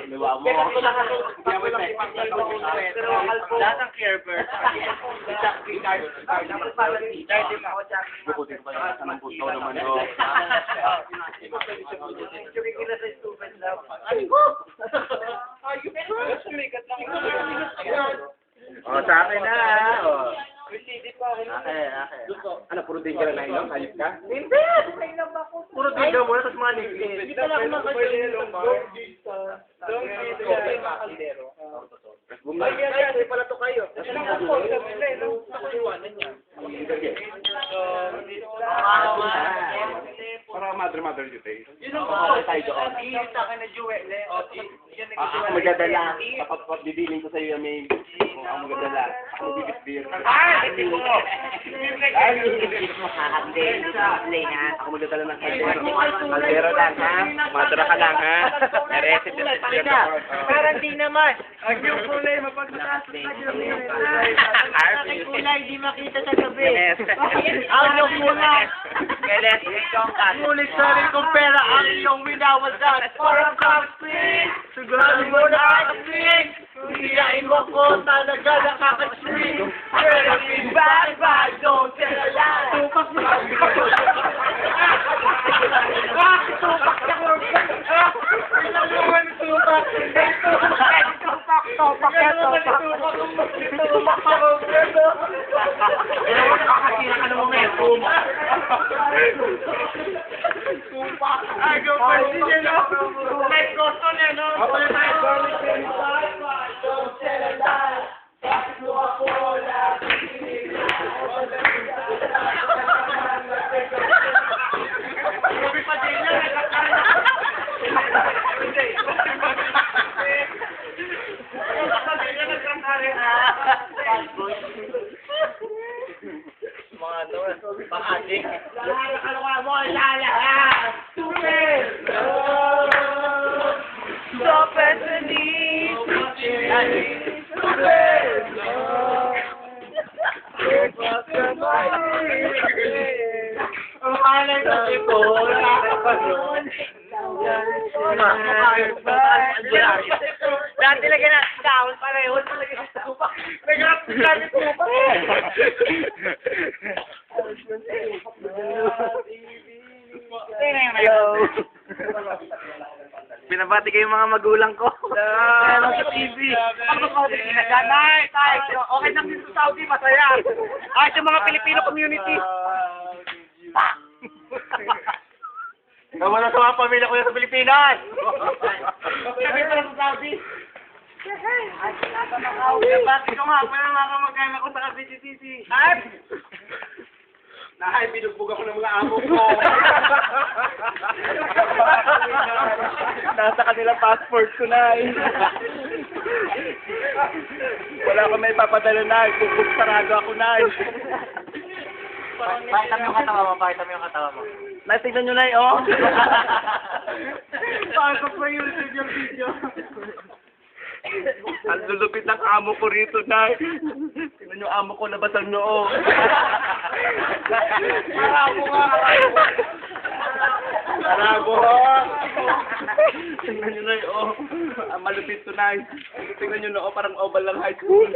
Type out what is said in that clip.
Diba mo? Lahat ng Care Bears. Bukutin ko pa yung ng puto naman ko. Oh, sa akin na. Oh. Akin. Ano, puro din ka na inom? Ayos ka? Hindi! Puro din ka muna, tapos manig. Hindi pala ako nakasya. Hindi pala to kayo. Para mother dito eh. Yun ang tayo doon. Sa akin na Jewel. Ako magdadala. Kapag bibiling ko sa iyo, may ako magdadala. Ako bibit-beer. Hindi mo kakakli ha. Ako magdadala ng kaldero. Kaldero lang ha. Madara ka lang ha. Nareset yung kaldero. Pero hindi naman. Ang yung kulay, mapagkataas sa kulay, di makita sa gabi. Ang yung kulay. Sulit sa rin kong pera ang iyong minawasan. Parang kapit. Sigurado mo na kapit. Hiyain mo ko talaga nakakasweet. Pero bad, don't tell a lie. Tupak mo. Tupak na ko. Ilaluan tupak. Tupak ako. Kakasira ka naman ngayon. Tupak. Ay, go pa siya no. Let's go to niya no. Don't tell a lie. Bakit mo ako mga to, pang-adik. Lahat mo, lahat! Stupid! Stop at the knees! Stupid! Ang alay na ito, nakakapanon. Dati lagyan na down, pareho talaga sa tupak. Nagharap sa kami tupak. Binabati kayo mga magulang ko. Meron sa TV. Ako ko din ginaganay. Okay lang din sa Saudi, masaya. Ay, sa mga Filipino community. Nawala sa mga pamilya ko sa Pilipinas. Sabi pa lang sa Saudi. Binabati ko nga, pala mga kamag-anak ko sa KBGCC. Ay! Nahay, binugbog ako ng mga amo ko. Nasa kanila passport ko na eh. Wala ko may papadala na eh. Bubog sarado ako na eh. Pakita mo yung katawa mo. Natignan nyo na eh, oh. Paano ko pa YouTube yung video? Ang lulupit ng amo ko rito, Nay. Tingnan yung amo ko labas ang noo. Marabo nga. Marabo. Tingnan nyo, Nay, oh. Malupit to, Nay. Tingnan nyo, noo, parang oval lang high school.